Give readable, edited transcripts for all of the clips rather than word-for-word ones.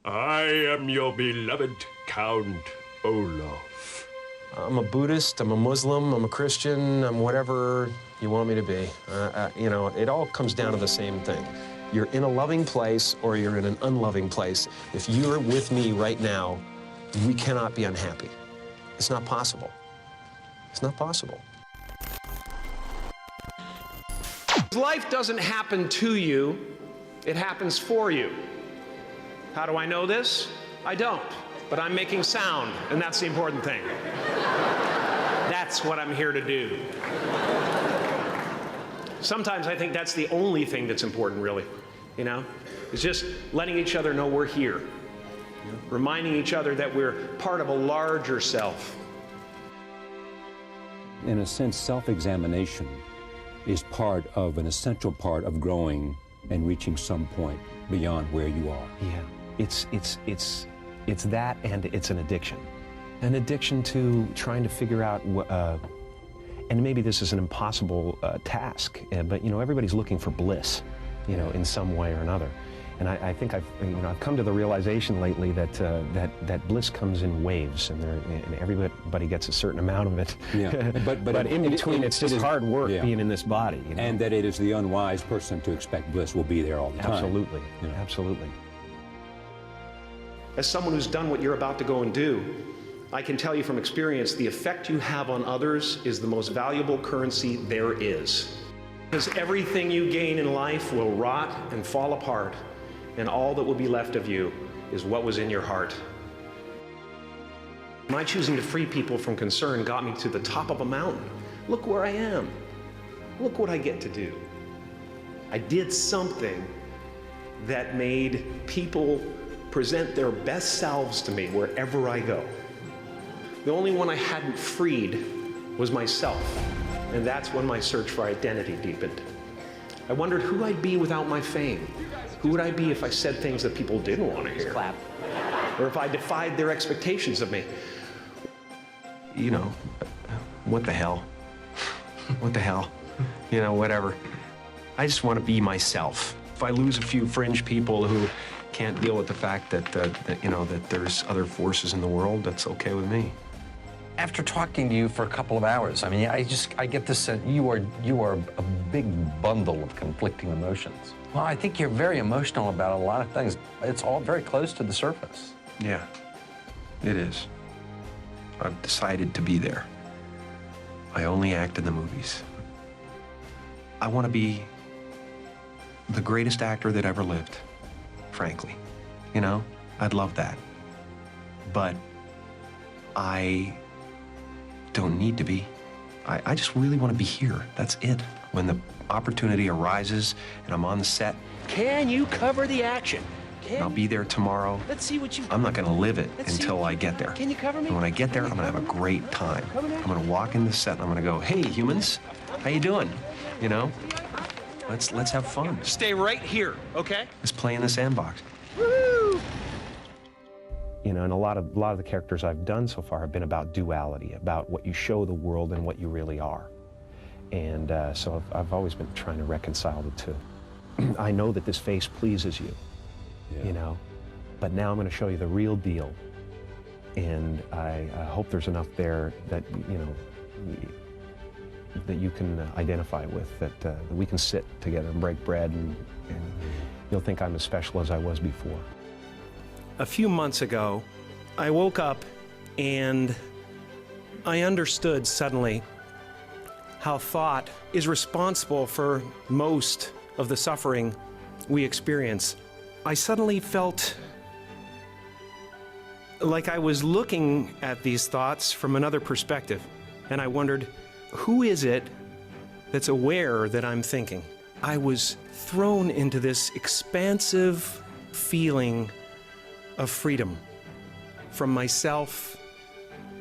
I am your beloved Count Olaf. I'm a Buddhist, I'm a Muslim, I'm a Christian, I'm whatever you want me to be. You know, it all comes down to the same thing. You're in a loving place or you're in an unloving place. If you're with me right now, we cannot be unhappy. It's not possible. It's not possible. Life doesn't happen to you, it happens for you. How do I know this? I don't, but I'm making sound, and that's the important thing. That's what I'm here to do. Sometimes I think that's the only thing that's important, really, you know? It's just letting each other know we're here, reminding each other that we're part of a larger self. In a sense, self-examination is part of an essential part of growing and reaching some point beyond where you are. Yeah, it's that, and it's an addiction. An addiction to trying to figure out, and maybe this is an impossible task, but you know, everybody's looking for bliss, you know, in some way or another. And I think I've come to the realization lately that that bliss comes in waves, and everybody gets a certain amount of it. Yeah. But in between, it's just hard work being in this body. You know? And that it is the unwise person to expect bliss will be there all the time. Absolutely, You know? absolutely. As someone who's done what you're about to go and do, I can tell you from experience, the effect you have on others is the most valuable currency there is. Because everything you gain in life will rot and fall apart, and all that will be left of you is what was in your heart. My choosing to free people from concern got me to the top of a mountain. Look where I am. Look what I get to do. I did something that made people present their best selves to me wherever I go. The only one I hadn't freed was myself, and that's when my search for identity deepened. I wondered who I'd be without my fame. Who would I be if I said things that people didn't want to hear? Clap. Or if I defied their expectations of me? You know, what the hell? What the hell? You know, whatever. I just want to be myself. If I lose a few fringe people who can't deal with the fact that you know, that there's other forces in the world, that's okay with me. After talking to you for a couple of hours, I mean, I get this sense you are a big bundle of conflicting emotions. Well, I think you're very emotional about a lot of things. It's all very close to the surface. Yeah, it is. I've decided to be there. I only act in the movies. I want to be the greatest actor that ever lived, frankly. You know, I'd love that. But I don't need to be. I just really want to be here. That's it. When the opportunity arises and I'm on the set, Can you cover the action? and I'll be there tomorrow, Let's see what you. I'm not going to live it Let's see until what I you get got. there. Can you cover me? And when I get there, I'm going to have a great time. I'm going to walk in the set and I'm going to go, hey, humans, how you doing? You know, let's have fun. Stay right here, okay? Let's play in the sandbox. You know, and a lot of the characters I've done so far have been about duality, about what you show the world and what you really are. And so I've always been trying to reconcile the two. I know that this face pleases you, you know, but now I'm going to show you the real deal. And I hope there's enough there that, you know, that you can identify with, that we can sit together and break bread, and you'll think I'm as special as I was before. A few months ago, I woke up and I understood suddenly how thought is responsible for most of the suffering we experience. I suddenly felt like I was looking at these thoughts from another perspective, and I wondered, who is it that's aware that I'm thinking? I was thrown into this expansive feeling of freedom from myself,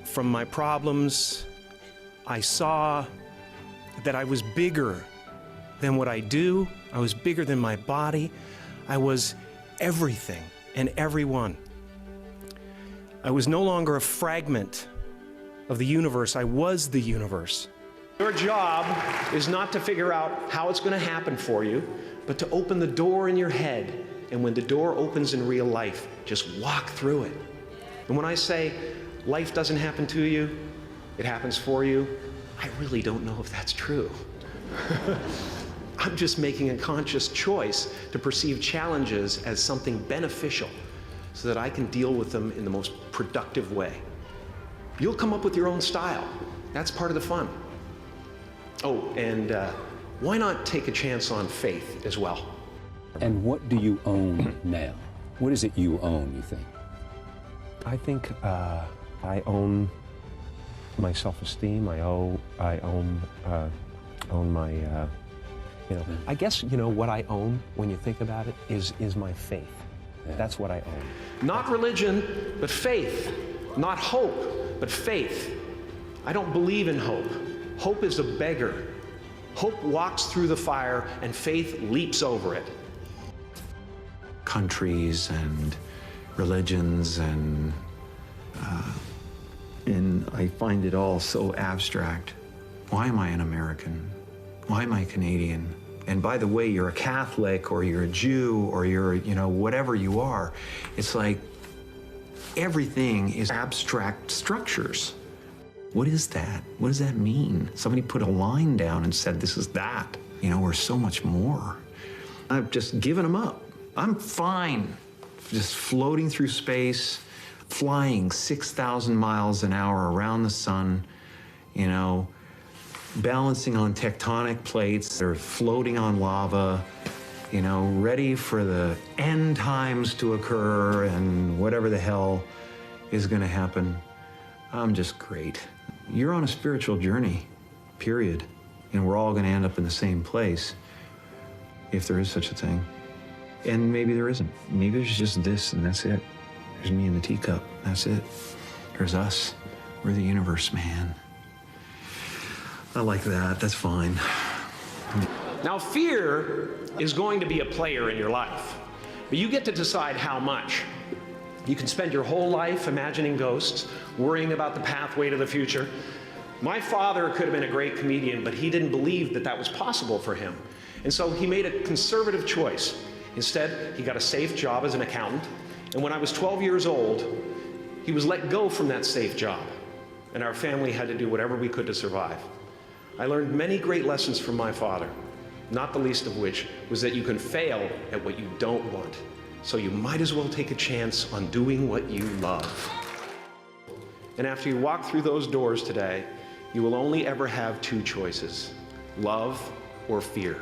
from my problems. I saw that I was bigger than what I do. I was bigger than my body. I was everything and everyone. I was no longer a fragment of the universe. I was the universe. Your job is not to figure out how it's going to happen for you, but to open the door in your head. And when the door opens in real life, just walk through it. And when I say life doesn't happen to you, it happens for you, I really don't know if that's true. I'm just making a conscious choice to perceive challenges as something beneficial so that I can deal with them in the most productive way. You'll come up with your own style. That's part of the fun. Oh, and why not take a chance on faith as well? And what do you own now? What is it you own, you think? I think I own my self-esteem. I own my, I guess, what I own, when you think about it, is my faith. Yeah. That's what I own. Not religion, but faith. Not hope, but faith. I don't believe in hope. Hope is a beggar. Hope walks through the fire and faith leaps over it. Countries and religions and I find it all so abstract. Why am I an American? Why am I Canadian? And by the way, you're a Catholic or you're a Jew or you're, whatever you are. It's like everything is abstract structures. What is that? What does that mean? Somebody put a line down and said, this is that. We're so much more. I've just given them up. I'm fine just floating through space, flying 6,000 miles an hour around the sun, balancing on tectonic plates that are floating on lava, ready for the end times to occur and whatever the hell is going to happen. I'm just great. You're on a spiritual journey, period. And we're all going to end up in the same place, if there is such a thing. And maybe there isn't. Maybe there's just this and that's it. There's me in the teacup, that's it. There's us. We're the universe, man. I like that, that's fine. Now, fear is going to be a player in your life, but you get to decide how much. You can spend your whole life imagining ghosts, worrying about the pathway to the future. My father could have been a great comedian, but he didn't believe that that was possible for him. And so he made a conservative choice. Instead, he got a safe job as an accountant. And when I was 12 years old, he was let go from that safe job. And our family had to do whatever we could to survive. I learned many great lessons from my father, not the least of which was that you can fail at what you don't want. So you might as well take a chance on doing what you love. And after you walk through those doors today, you will only ever have two choices: love or fear.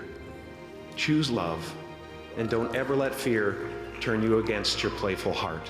Choose love, and don't ever let fear turn you against your playful heart.